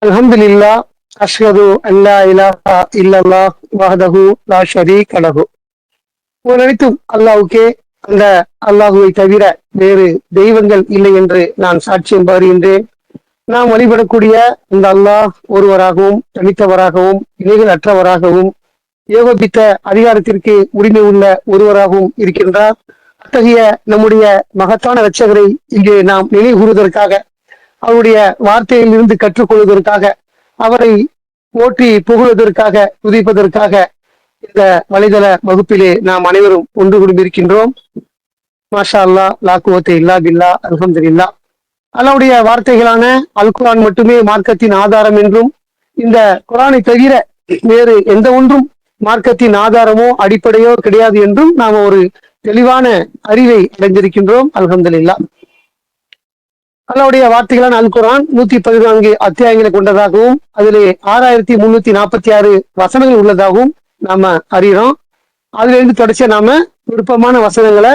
அல்ஹம்துலில்லாஹ் அஷ்ஹது அல்லா இலாஹா இல்லல்லாஹ் வஹ்தஹு லா ஷரீக லஹு. அனைத்தும் அல்லாஹ்வுக்கே, அந்த அல்லாஹுவை தவிர வேறு தெய்வங்கள் இல்லை என்று நான் சாட்சியம் பகர்கின்றேன். நாம் வழிபடக்கூடிய இந்த அல்லாஹ் ஒருவராகவும் தனித்தவராகவும் இணைகள் அற்றவராகவும் ஏகோபித்த அதிகாரத்திற்கு உரிமை உள்ள ஒருவராகவும் இருக்கின்றார். அத்தகைய நம்முடைய மகத்தான இரட்சகரை இங்கே நாம் நினைவு கூறுவதற்காக, அவருடைய வார்த்தையில் இருந்து கற்றுக்கொள்வதற்காக, அவரை போற்றி புகழ்வதற்காக, துதிப்பதற்காக இந்த வலைதள வகுப்பிலே நாம் அனைவரும் ஒன்று கூடியிருக்கின்றோம். மாஷா அல்லா, லா குவத்த இல்லா பில்லா, அல்ஹம்துலில்லா. அல்லாஹ்வுடைய வார்த்தைகளான அல் குர்ஆன் மட்டுமே மார்க்கத்தின் ஆதாரம் என்றும், இந்த குர்ஆனை தவிர வேறு எந்த ஒன்றும் மார்க்கத்தின் ஆதாரமோ அடிப்படையோ கிடையாது என்றும் நாம் ஒரு தெளிவான அறிவை அடைந்திருக்கின்றோம். அல்ஹம்துலில்லா. அல்லாஹ்வுடைய வார்த்தைகளான அல் குர்ஆன் 114 அத்தியாயங்களை கொண்டதாகவும் அதிலே 6346 வசனங்கள் உள்ளதாகவும் நாம அறிகிறோம். அதுல இருந்து தொடர்ச்சியா நாம விருப்பமான வசனங்களை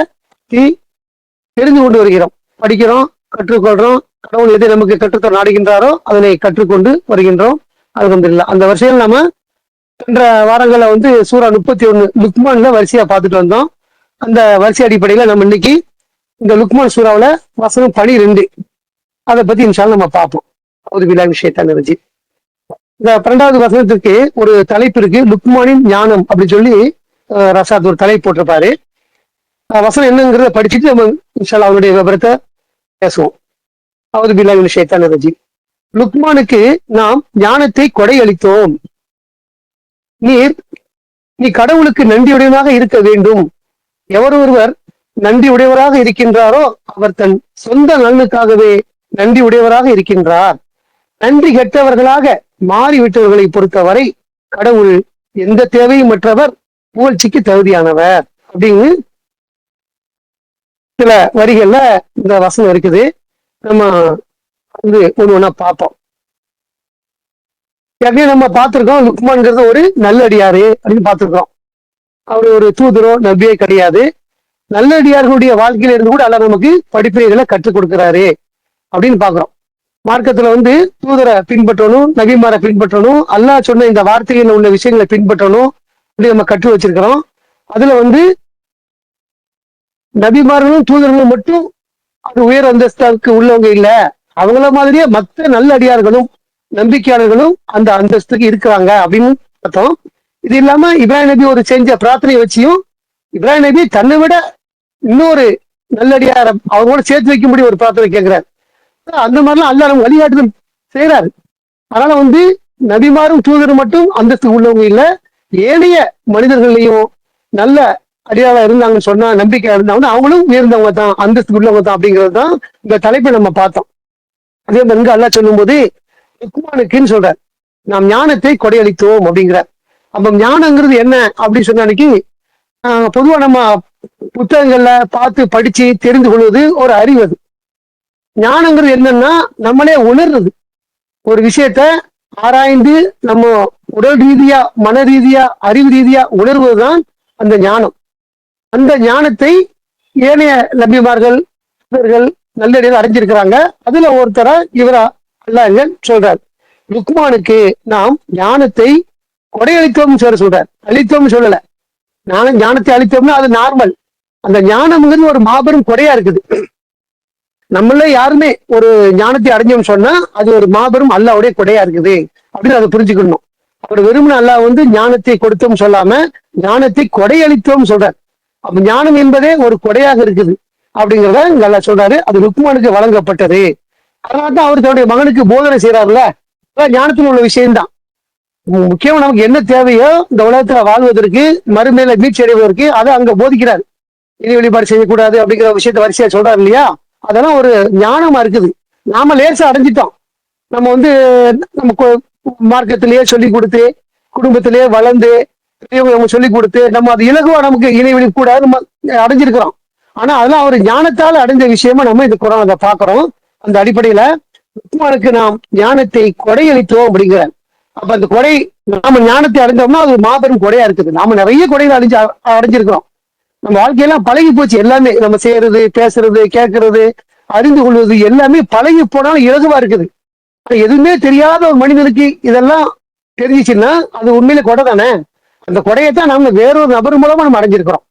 தெரிந்து கொண்டு வருகிறோம், படிக்கிறோம், கற்றுக்கொள்றோம். கடவுள் எதை நமக்கு கற்றுத்தர நாடுகின்றாரோ அதனை கற்றுக்கொண்டு வருகின்றோம். அல்ஹம்துலில்லாஹ். அந்த வரிசையில் நாம சென்ற வாரங்களை சூரா 31 லுக்மான்ல வரிசையா பார்த்துட்டு வந்தோம். அந்த வரிசை அடிப்படையில நம்ம இன்னைக்கு இந்த லுக்மான் சூறாவுல வசனம் 12 அதை பத்தி இன்ஷால்லா நம்ம பார்ப்போம். ஒரு விழா விஷயத்தான் இருந்துச்சு. இந்த 12வது வசனத்திற்கு ஒரு தலைப்பு இருக்கு, லுக்மானின் ஞானம் அப்படின்னு சொல்லி ரசாத் ஒரு தலைப்பு போட்டிருப்பாரு. வசனம் என்னங்கிறத படிச்சுட்டு நம்ம இன்ஷால்லா அவனுடைய விவரத்தை பேசுவோம். அவது பில்லா விஷயத்தான் இருந்துச்சு. லுக்மானுக்கு நாம் ஞானத்தை கொடையளித்தோம். நீ கடவுளுக்கு நன்றியுடையவனாக இருக்க வேண்டும். எவர் ஒருவர் நன்றி உடையவராக இருக்கின்றாரோ அவர் தன் சொந்த நலனுக்காகவே நன்றி உடையவராக இருக்கின்றார். நன்றி கெட்டவர்களாக மாறிவிட்டவர்களை பொறுத்தவரை கடவுள் எந்த தேவையும் மற்றவர், புகழ்ச்சிக்கு தகுதியானவர் அப்படின்னு சில வரிகள்ல இந்த வசனம் இருக்குது. நம்ம ஒண்ணு ஒண்ணா பார்ப்போம். ஏற்கனவே நம்ம பார்த்திருக்கோம், லுக்மான்ங்கிறது ஒரு நல்லடியாரு அப்படின்னு பார்த்திருக்கோம். அவரு ஒரு தூதரோ நபியே கிடையாது. நல்லடியார்களுடைய வாழ்க்கையில இருந்து கூட அல்லாஹ் நமக்கு படிப்பினைகளை கற்றுக் கொடுக்கிறாரு அப்படின்னு பாக்குறோம். மார்க்கத்துல தூதரை பின்பற்றணும், நபிமாரை பின்பற்றணும், அல்லாஹ் சொன்ன இந்த வார்த்தைகள் உள்ள விஷயங்களை பின்பற்றணும் அப்படி நம்ம கற்று வச்சிருக்கிறோம். அதுல நபிமார்களும் தூதர்களும் மட்டும் அது உயர் அந்தஸ்துக்கு உள்ளவங்க இல்ல, அவங்கள மாதிரியே மற்ற நல்ல அடியார்களும் நம்பிக்கையாளர்களும் அந்த அந்தஸ்துக்கு இருக்கிறாங்க அப்படின்னு பார்த்தோம். இது இல்லாம இப்ராஹிம் நபி ஒரு செஞ்ச பிரார்த்தனை வச்சியும் இப்ராஹிம் நபி தன்னை விட இன்னொரு நல்லடியார அவங்களோட சேர்த்து வைக்கும்படி ஒரு பிரார்த்தனை கேட்கிறார். அந்த மாதிரிலாம் அல்லாஹ் நம்ம வழிகாட்டுதல் செய்யறாரு. அதனால நபிமாரும் தூதரும் மட்டும் அந்தஸ்து உள்ளவங்க இல்ல, ஏனைய மனிதர்களையும் நல்ல அடியாளா இருந்தாங்கன்னு சொன்னா, நம்பிக்கை இருந்தாங்கன்னா அவங்களும் உயர்ந்தவங்க தான், அந்தஸ்து உள்ளவங்க தான் அப்படிங்கிறது தான் இந்த தலைப்பை நம்ம பார்த்தோம். அதே மாதிரி அல்லாஹ் சொல்லும் போது லுக்மானுக்குன்னு சொல்றார், நாம் ஞானத்தை கொடையளித்தோம் அப்படிங்கிறார். அப்ப ஞானங்கிறது என்ன அப்படின்னு சொன்ன அன்னைக்கு பொதுவா நம்ம புத்தகங்கள்ல பார்த்து படிச்சு தெரிந்து கொள்வது ஒரு அறிவு. அது ஞானங்கிறது என்னன்னா நம்மளே உணர்றது, ஒரு விஷயத்த ஆராய்ந்து நம்ம உடல் ரீதியா, மன ரீதியா, அறிவு ரீதியா உணர்வதுதான் அந்த ஞானம். அந்த ஞானத்தை ஏனைய நபிமார்கள் இவர்கள் நல்லடியாக அடைஞ்சிருக்கிறாங்க. அதுல ஒருத்தரா இவரா அல்லாஹ் சொல்றார், லுக்மானுக்கு நாம் ஞானத்தை கொடையளித்தோம் சொல்றார், அளித்தோம் சொல்லல. ஞானத்தை அளித்தோம்னா அது நார்மல். அந்த ஞானம்ங்கிறது ஒரு மாபெரும் கொடையா இருக்குது. நம்மள யாருமே ஒரு ஞானத்தை அடைஞ்சோம்னு சொன்னா அது ஒரு மாபெரும் அல்லாஹ்வுடைய கொடையா இருக்குது அப்படின்னு அதை புரிஞ்சுக்கணும். அவர் வெறுமனே அல்லாஹ் ஞானத்தை கொடுத்தோம் சொல்லாம ஞானத்தை கொடையளித்தோம் சொல்றார். அப்ப ஞானம் என்பதே ஒரு கொடையாக இருக்குது அப்படிங்கிறத இங்க அல்லாஹ் சொல்றாரு. அது லுக்மானுக்கு வழங்கப்பட்டது. அதனால்தான் அவர் தன்னுடைய மகனுக்கு போதனை செய்யறாருல, ஞானத்தில் உள்ள விஷயம்தான். முக்கியமா நமக்கு என்ன தேவையோ இந்த உலகத்துல வாழ்வதற்கு, மறுமையில மீட்சி அடைவதற்கு அதை அங்க போதிக்கிறார். இனி வழிபாடு செய்யக்கூடாது அப்படிங்கிற விஷயத்த வரிசையா சொல்றாரு இல்லையா? அதெல்லாம் ஒரு ஞானமா இருக்குது. நாம லேசா அடைஞ்சிட்டோம். நம்ம நம்ம மார்க்கத்திலேயே சொல்லி கொடுத்து, குடும்பத்திலேயே வளர்ந்து, பெரியவங்க சொல்லி கொடுத்து, நம்ம அது இலகுவா நமக்கு இணைவெளி கூட நம்ம அடைஞ்சிருக்கிறோம். ஆனா அதெல்லாம் ஒரு ஞானத்தால் அடைஞ்ச விஷயமா நம்ம இந்த குர்ஆன்ல பாக்குறோம். அந்த அடிப்படையில லுக்மானுக்கு நாம் ஞானத்தை கொடையளித்தோம் அப்படிங்கிறார். அப்ப அந்த கொடை, நாம ஞானத்தை அடைஞ்சோம்னா அது மாபெரும் கொடையா இருக்குது. நாம நிறைய கொடைகளை அடைஞ்சிருக்கிறோம். நம்ம வாழ்க்கையெல்லாம் பழகி போச்சு. எல்லாமே நம்ம செய்யறது, பேசுறது, கேட்கறது, அறிந்து கொள்வது எல்லாமே பழகி போனாலும் இலகுவா இருக்குது. எதுவுமே தெரியாத ஒரு மனிதனுக்கு இதெல்லாம் தெரிஞ்சிச்சுன்னா அது உண்மையில கொடை தானே. அந்த கொடையைத்தான் நம்ம வேறொரு நபர் மூலமா நம்ம அடைஞ்சிருக்கிறோம்.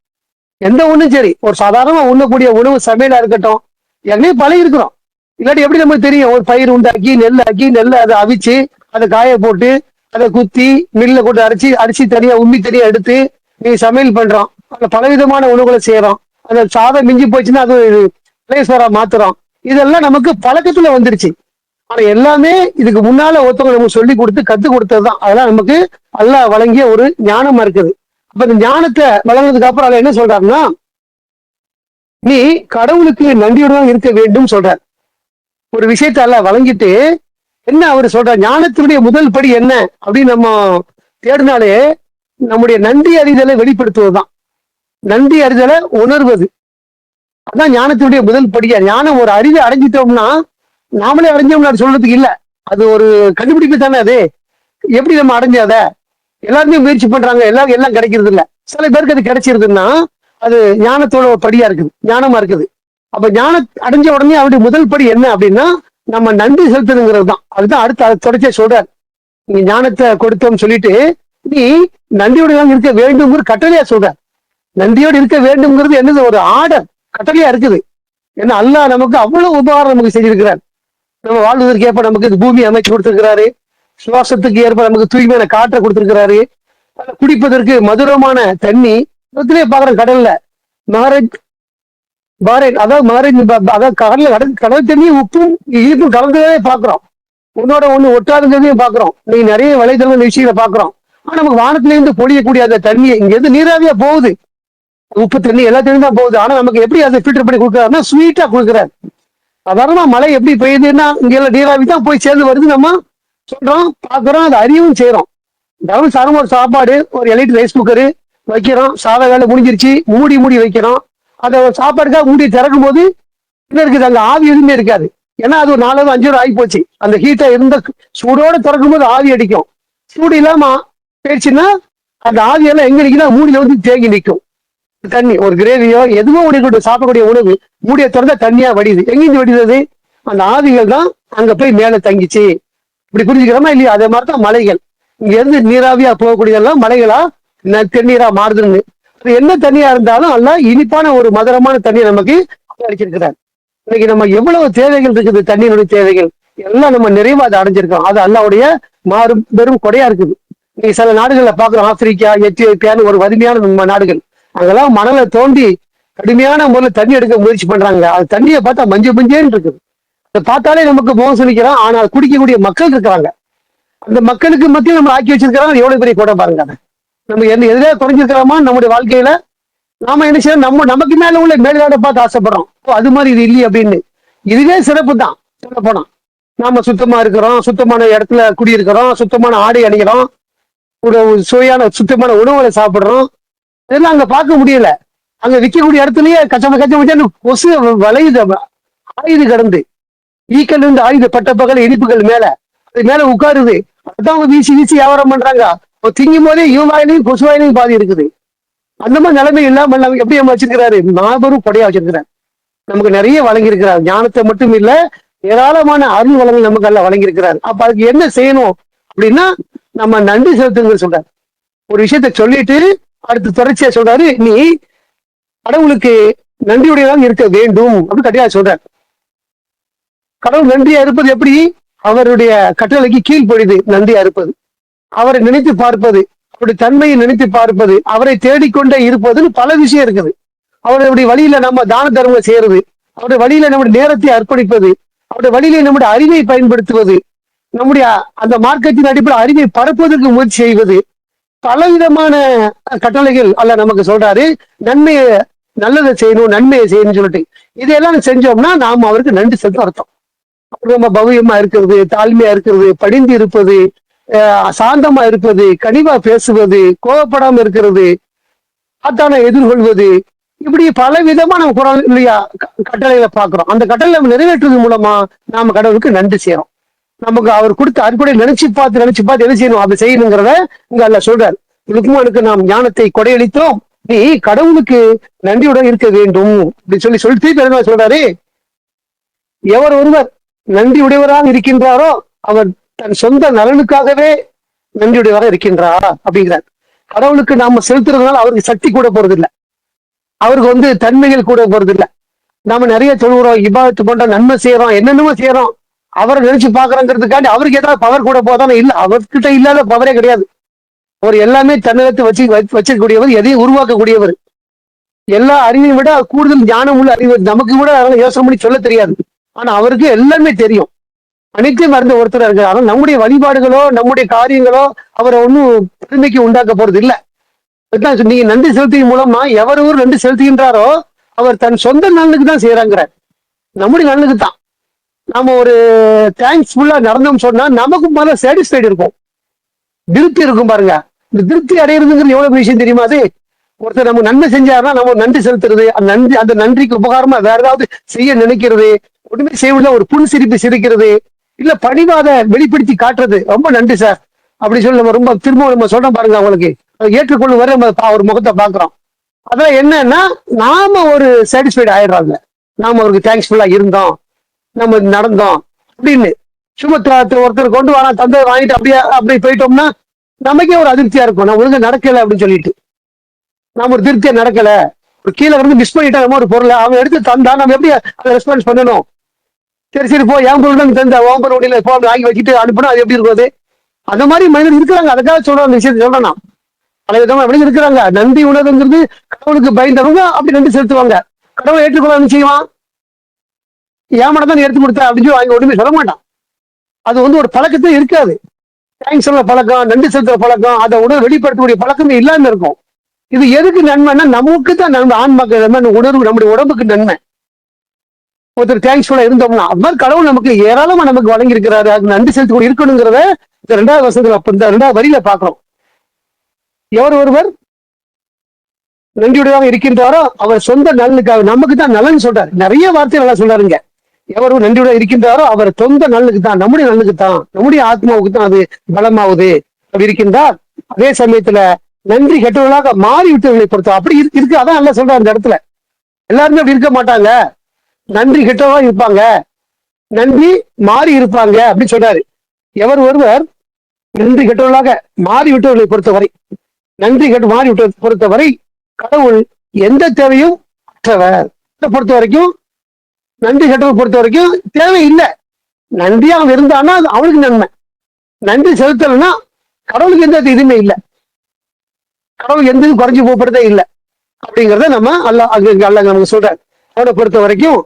எந்த ஒண்ணும் சரி, ஒரு சாதாரணமா உண்ணக்கூடிய உணவு சமையலா இருக்கட்டும், எங்கேயும் பழகி இருக்கிறோம். இல்லாட்டி எப்படி நமக்கு தெரியும்? ஒரு பயிர் உண்டாக்கி நெல்லை அதை அவிச்சு அதை காய போட்டு அதை குத்தி மில்ல கொண்டு அரைச்சி அரிசி தனியா உம்மி தனியா எடுத்து நீ சமையல் பண்றோம். அதுல பலவிதமான உணவுகளை செய்யறோம். அந்த சாதம் மிஞ்சி போச்சுன்னா அது பிளேஸ்வரா மாத்துறோம். இதெல்லாம் நமக்கு பழக்கத்துல வந்துருச்சு. ஆனா எல்லாமே இதுக்கு முன்னால ஒருத்தவங்க நமக்கு சொல்லி கொடுத்து கத்து கொடுத்ததுதான். அதெல்லாம் நமக்கு அல்லாஹ் வழங்கிய ஒரு ஞானமா இருக்குது. அப்ப இந்த ஞானத்தை வழங்கினதுக்கு அப்புறம் அதை என்ன சொல்றாருன்னா, நீ கடவுளுக்கு நன்றியுடன் இருக்க வேண்டும் சொல்றார். ஒரு விஷயத்த எல்லாம் வழங்கிட்டு என்ன அவர் சொல்றார், ஞானத்தினுடைய முதல் படி என்ன அப்படின்னு நம்ம தேடினாலே நம்முடைய நன்றி அறிதலை வெளிப்படுத்துவதுதான். நன்றி அறிதலை உணர்வது, அதான் ஞானத்தினுடைய முதல் படியா. ஞானம் ஒரு அறிவை அடைஞ்சிட்டோம்னா நாமளே அடைஞ்சோம்னு சொல்றதுக்கு இல்ல, அது ஒரு கண்டுபிடிப்பு தானே. அது எப்படி நம்ம அடைஞ்சாத? எல்லாருமே முயற்சி பண்றாங்க, எல்லாரும் எல்லாம் கிடைக்கிறது இல்ல. சில பேருக்கு அது கிடைச்சிருதுன்னா அது ஞானத்தோட படியா இருக்குது, ஞானமா இருக்குது. அப்ப ஞானம் அடைஞ்ச உடனே அவருடைய முதல் படி என்ன அப்படின்னா நம்ம நன்றி செலுத்தணுங்கிறது தான். அதுதான் அடுத்து அதை தொடர்ச்சியா சொல்றாரு. நீ ஞானத்தை கொடுத்தோம்னு சொல்லிட்டு நீ நன்றியோட இருக்க வேண்டும்ங்கிற கட்டளையா சொல்ற. நன்றியோடு இருக்க வேண்டும்ங்கிறது என்னது? ஒரு ஆர்டர், கட்டளையா இருக்குது. ஏன்னா அல்லாஹ் நமக்கு அவ்வளவு உபகாரம் நமக்கு செஞ்சிருக்கிறார். நம்ம வாழ்வதற்கு ஏற்ப நமக்கு இந்த பூமி அமைச்சு கொடுத்திருக்கிறாரு. சுவாசத்துக்கு ஏற்ப நமக்கு தூய்மையான காற்றை கொடுத்திருக்கிறாரு. குடிப்பதற்கு மதுரமான தண்ணி பாக்குறோம். கடல்ல மகரஜ் பாரேன், அதாவது கடல்ல கடல் தண்ணியும் உப்பும் இனிப்பும் கலந்ததே பாக்குறோம். உன்னோட ஒண்ணு ஒட்டாதுங்கிறதையும் பாக்குறோம். நீ நிறைய வலைதளங்கள் விஷயங்களை பாக்குறோம். ஆனா நமக்கு வானத்துல இருந்து பொழியக்கூடிய அந்த தண்ணியை இங்க இருந்து நீராவியா போகுது. உப்பு தண்ணி எல்லா தண்ணியும் தான் போகுது. ஆனா நமக்கு எப்படி அதை ஃபில்டர் பண்ணி கொடுக்குறாருன்னா ஸ்வீட்டா கொடுக்குறாரு. சாதாரணமா மழை எப்படி பெய்யுதுன்னா இங்க எல்லாம் நீராவி தான் போய் சேர்ந்து வருது. நம்ம சொல்றோம், பாக்குறோம், அதை அறியவும் செய்யறோம். தினமும் சாதாரண ஒரு சாப்பாடு, ஒரு எலக்ட்ரிக் ரைஸ் குக்கரு வைக்கிறோம், சாதா வேலை முடிஞ்சிருச்சு, மூடி வைக்கிறோம். அதை சாப்பாடுக்காக மூடி திறக்கும் போது என்ன இருக்குது? அங்க ஆவி எதுவுமே இருக்காது. ஏன்னா அது ஒரு 4 5 ஆகி போச்சு. அந்த ஹீட்டை இருந்த சூடோட திறக்கும் போது ஆவி அடிக்கும். சூடு இல்லாம போயிடுச்சுன்னா அந்த ஆவியெல்லாம் எங்க நிற்குன்னா மூடியில வந்து தேங்கி நிற்கும். தண்ணி ஒரு கிரேவியோ எதுவோ உடைய சாப்பிடக்கூடிய உணவு மூடிய திறந்தா தண்ணியா வடியுது. எங்கிருந்து வடிதது? அந்த ஆவிகள் தான் அங்க போய் மேல தங்கிச்சு. இப்படி புரிஞ்சுக்கிறோமா இல்லையா? அதே மாதிரிதான் மலைகள் இங்க இருந்து நீராவியா போகக்கூடியதெல்லாம் மலைகளா தென்னீரா மாறுதுன்னு. அது என்ன தண்ணியா இருந்தாலும் அல்ல இனிப்பான ஒரு மதுரமான தண்ணியை நமக்கு அடிச்சிருக்கிறார். இன்னைக்கு நம்ம எவ்வளவு தேவைகள் இருக்குது, தண்ணீருடைய தேவைகள் எல்லாம் நம்ம நிறைவா அதை அடைஞ்சிருக்கோம். அது அல்லாவுடைய பெரும் கொடையா இருக்குது. இன்னைக்கு சில நாடுகள்ல பாக்குறோம், ஆப்பிரிக்கா, எத்தியோப்பியான்னு ஒரு வலிமையான நாடுகள், அங்கெல்லாம் மணலை தோண்டி கடுமையான முறையில் தண்ணி எடுக்க முயற்சி பண்றாங்க. அது தண்ணியை பார்த்தா மஞ்சேன்னு இருக்குது. அதை பார்த்தாலே நமக்கு மோசம் நிற்கிறோம். ஆனால் குடிக்கக்கூடிய மக்கள் இருக்கிறாங்க. அந்த மக்களுக்கு மத்தியில் நம்ம ஆக்கி வச்சிருக்கிறாங்க. எவ்வளவு பெரிய கூட பாருங்க. நம்ம என்ன எதிரே குறைஞ்சிருக்கிறோமா நம்முடைய வாழ்க்கையில? நாம என்ன செய்யறோம்? நமக்கு மேல உள்ள மேல்நாடை பார்த்து ஆசைப்படுறோம். அது மாதிரி இது இல்லையே அப்படின்னு. இதுவே சிறப்பு தான் சொல்ல போனா. நாம சுத்தமா இருக்கிறோம், சுத்தமான இடத்துல குடியிருக்கிறோம், சுத்தமான ஆடை அணிகிறோம், ஒரு சுவையான சுத்தமான உணவுகளை சாப்பிடுறோம். இதெல்லாம் அங்க பார்க்க முடியல. அங்க விற்கக்கூடிய இடத்துலயே கச்சம் கொசு வளையுது, ஆயுது கடந்து ஈக்கள் இருந்து ஆயுத பட்ட பகல் இனிப்புகள் மேல அது மேல உட்காருது. அதான் அவங்க வீசி வியாபாரம் பண்றாங்க. திங்கும் போதே இவன் வாயிலையும் கொசு வாயிலையும் பாதி இருக்குது. அந்த மாதிரி நிலைமை இல்லாம எப்படி நம்ம வச்சிருக்கிறாரு? மாபெரும் கொடையா வச்சிருக்கிறார். நமக்கு நிறைய வழங்கியிருக்கிறார். ஞானத்தை மட்டும் இல்ல, ஏராளமான அருள் வளங்கள் நமக்கு எல்லாம் வழங்கியிருக்கிறார். அப்ப அதுக்கு என்ன செய்யணும் அப்படின்னா நம்ம நன்றி செலுத்துங்க சொல்றாரு. ஒரு விஷயத்த சொல்லிட்டு அடுத்து தொடர்ச்சியா சொல்றாரு, நீ கடவுளுக்கு நன்றியுடையதான் இருக்க வேண்டும் அப்படின்னு கட்டியா சொல்றார். கடவுள் நன்றியா இருப்பது எப்படி? அவருடைய கட்டளைக்கு கீழ்ப்படிது நன்றியா இருப்பது, அவரை நினைத்து பார்ப்பது, அவருடைய தன்மையை நினைத்து பார்ப்பது, அவரை தேடிக்கொண்டே இருப்பதுன்னு பல விஷயம் இருக்குது. அவருடைய வழியில நம்ம தான தர்மம் செய்யறது, அவருடைய வழியில நம்முடைய நேரத்தை அர்ப்பணிப்பது, அவருடைய வழியில நம்முடைய அறிவை பயன்படுத்துவது, நம்முடைய அந்த மார்க்கத்தின் அடிப்படையில் அறிவை பரப்புவதற்கு முயற்சி செய்வது, பலவிதமான கட்டளைகள் அல்ல நமக்கு சொல்றாரு. நன்மையை நல்லதை செய்யணும், நன்மையை செய்யணும்னு சொல்லிட்டு இதையெல்லாம் செஞ்சோம்னா நாம் அவருக்கு நன்றி செலுத்த அர்த்தம். நம்ம பவ்யமா இருக்கிறது, தாழ்மையா இருக்கிறது, படிந்து இருப்பது, சாந்தமா இருப்பது, கனிவா பேசுவது, கோபப்படாம இருக்கிறது, ஆத்தான எதிர்கொள்வது, இப்படி பல விதமா நம்ம குரான் இல்லையா கட்டளைகளை பார்க்கிறோம். அந்த கட்டளை நம்ம நிறைவேற்றுவது மூலமா நாம கடவுளுக்கு நன்றி செய்யறோம். நமக்கு அவர் கொடுத்த அற்புதம் நினைச்சு பார்த்து என்ன செய்யணும், அதை செய்யணுங்கிறத இங்க அல்ல சொல்றாரு. லுக்மானுக்கு நாம் ஞானத்தை கொடையளித்தோம், நீ கடவுளுக்கு நன்றியுடன் இருக்க வேண்டும் அப்படின்னு சொல்லி திருப்பி சொல்றாரு. எவர் ஒருவர் நன்றி உடையவராக இருக்கின்றாரோ அவர் தன் சொந்த நலனுக்காகவே நன்றியுடையவராக இருக்கின்றாரா அப்படிங்கிறார். கடவுளுக்கு நாம செலுத்துறதுனால அவருக்கு சக்தி கூட போறது இல்லை, அவருக்கு தன்மைகள் கூட போறது இல்லை. நாம நிறைய தொழுகிறோம், இபாதத்து பண்றோம், நன்மை செய்யறோம், என்னென்னமோ செய்யறோம். அவரை நினைச்சு பாக்குறோங்கிறதுக்காண்டி அவருக்கு ஏதாவது பவர் கூட போதானே? இல்ல, அவர்கிட்ட இல்லாத பவரே கிடையாது. அவர் எல்லாமே தன்னகத்தை வச்சிருக்கக்கூடியவர், எதையும் உருவாக்கக்கூடியவர். எல்லா அறிவையும் விட கூடுதல் ஞானம் உள்ள அறிவு நமக்கு கூட அதெல்லாம் யோசனை பண்ணி சொல்ல தெரியாது. ஆனா அவருக்கு எல்லாமே தெரியும். அனைத்தையும் மறந்த ஒருத்தர் இருக்காரு. ஆனால் நம்முடைய வழிபாடுகளோ நம்முடைய காரியங்களோ அவரை பெருமைக்கு உண்டாக்க போறது இல்லை. நீங்க நன்றி செலுத்தியின் மூலமா எவரொரு நன்றி செலுத்துகின்றாரோ அவர் தன் சொந்த நலனுக்கு தான் செய்யறாங்கிறார், நம்முடைய நலனுக்கு தான். நாம ஒரு தேங்க்ஸ் ஃபுல்லா நடந்தோம் சொன்னா நமக்கு மேல சாட்டிஸ்ஃபைடு இருக்கும், திருப்தி இருக்கும். பாருங்க, இந்த திருப்தி அடையிறதுங்கிறது எவ்வளவு விஷயம் தெரியுமா? அது ஒருத்தர் நம்ம நன்மை செஞ்சாருன்னா நம்ம நன்றி செலுத்துறது, அந்த நன்றிக்கு உபகாரமா வேற ஏதாவது செய்ய நினைக்கிறது, ஒண்ணுமே செய்யல ஒரு புன் சிரிப்பு சிரிக்கிறது, இல்ல பணிவாத வெளிப்படுத்தி காட்டுறது, ரொம்ப நன்றி சார் அப்படி சொல்லி நம்ம ரொம்ப திரும்ப நம்ம சொல்றோம் பாருங்க. அவங்களுக்கு ஏற்றுக்கொள்ளும் வரை நம்ம ஒரு முகத்தை பாக்குறோம். அதான் என்னன்னா நாம ஒரு சாட்டிஸ்ஃபைடு ஆயிடுறாங்க, நாம அவருக்கு தேங்க்ஸ்ஃபுல்லா இருந்தோம், நம்ம நடந்தோம் அப்படின்னு. சுமத்ரா ஒருத்தர் கொண்டு வர தந்தை வாங்கிட்டு அப்படியே போயிட்டோம்னா நமக்கே ஒரு அதிருப்தியா இருக்கும், நான் ஒழுங்கா நடக்கல அப்படின்னு சொல்லிட்டு. நாம ஒரு திருப்தியா நடக்கல, ஒரு கீழே மிஸ் பண்ணிட்டோம் ஒரு பொருளை, அவன் எடுத்து தந்தா நம்ம எப்படி அதை ரெஸ்பான்ஸ் பண்ணணும்? சரி சரி போ, என் பொருள் தந்த ஓம்பர் ஒடியில போ வாங்கி வச்சுட்டு அனுப்பினா அது எப்படி இருக்கும்? அந்த மாதிரி மனிதர் இருக்கிறாங்க. அதுக்காக சொல்ற அந்த விஷயத்தை சொல்றேன். பல விதமா எப்படி இருக்கிறாங்க. நன்றி உணர்வுங்கிறது கடவுளுக்கு பயந்தவங்க அப்படி நன்றி செலுத்துவாங்க. கடவுளை ஏற்றுக்கொள்ள செய்வான், ஏமாட தான் எடுத்து கொடுத்தா அப்படின்னு சொல்லி வாங்கி ஒண்ணுமே சொல்ல மாட்டான். அது ஒரு பழக்கத்தை இருக்காது. தேங்க்ஸ் சொல்ற பழக்கம், நன்றி செலுத்துற பழக்கம், அதை உணர்வு வெளிப்படுத்தக்கூடிய பழக்கமே இல்லாம இருக்கும். இது எதுக்கு நன்மைன்னா நமக்கு தான் நன்மை, ஆன்மாக்கு நன்மை, உணர்வு நம்முடைய உடம்புக்கு நன்மை. ஒருத்தர் தேங்க்ஸ்ஃபுல்லா இருந்தோம்னா அது மாதிரி கடவுள் நமக்கு ஏராளமா நமக்கு வழங்கி இருக்கிறாரு, அது நன்றி செலுத்தி கூட இருக்கணுங்கிறத இந்த 2வது வருஷத்துல இந்த 2வது வரியில பாக்குறோம். எவர் ஒருவர் நன்றியுடையதாக இருக்கின்றாரோ அவர் சொந்த நலனுக்காக, நமக்கு தான் நலன் சொல்றாரு, நிறைய வார்த்தை நல்லா சொல்றாருங்க. எவர் நன்றியுடைய இருக்கின்றாரோ அவர் சொந்த நலனுக்கு தான், நம்முடைய நலனுக்கு தான், நம்முடைய ஆத்மாவுக்கு தான் அது பலமாவுது அப்படி இருக்கின்றார். அதே சமயத்துல நன்றி கெட்டவர்களாக மாறி விட்டவர்களை பொறுத்த அப்படி இருக்கு. அதான் நல்லா சொல்றாரு இந்த இடத்துல. எல்லாருமே அப்படி இருக்க மாட்டாங்க, நன்றி கெட்டவர்களா இருப்பாங்க, நன்றி மாறி இருப்பாங்க அப்படின்னு சொல்றாரு. எவர் ஒருவர் நன்றி கெட்டவர்களாக மாறி விட்டவர்களை பொறுத்தவரை, நன்றி கெட்டு மாறி விட்ட பொறுத்தவரை கடவுள் எந்த தேவையும் அற்றவர். பொறுத்த வரைக்கும் நன்றி கெட்டவரை பொறுத்த வரைக்கும் தேவை இல்லை. நன்றியா அவன் இருந்தான்னா அது அவனுக்கு நன்மை. நன்றி செலுத்தலைன்னா கடவுளுக்கு எந்த இதுவுமே இல்லை, கடவுளுக்கு எந்த இது குறைஞ்சு போறதே இல்லை அப்படிங்கிறத நம்ம அல்லாஹ் நமக்கு சொல்றாரு. அவனை பொறுத்த வரைக்கும்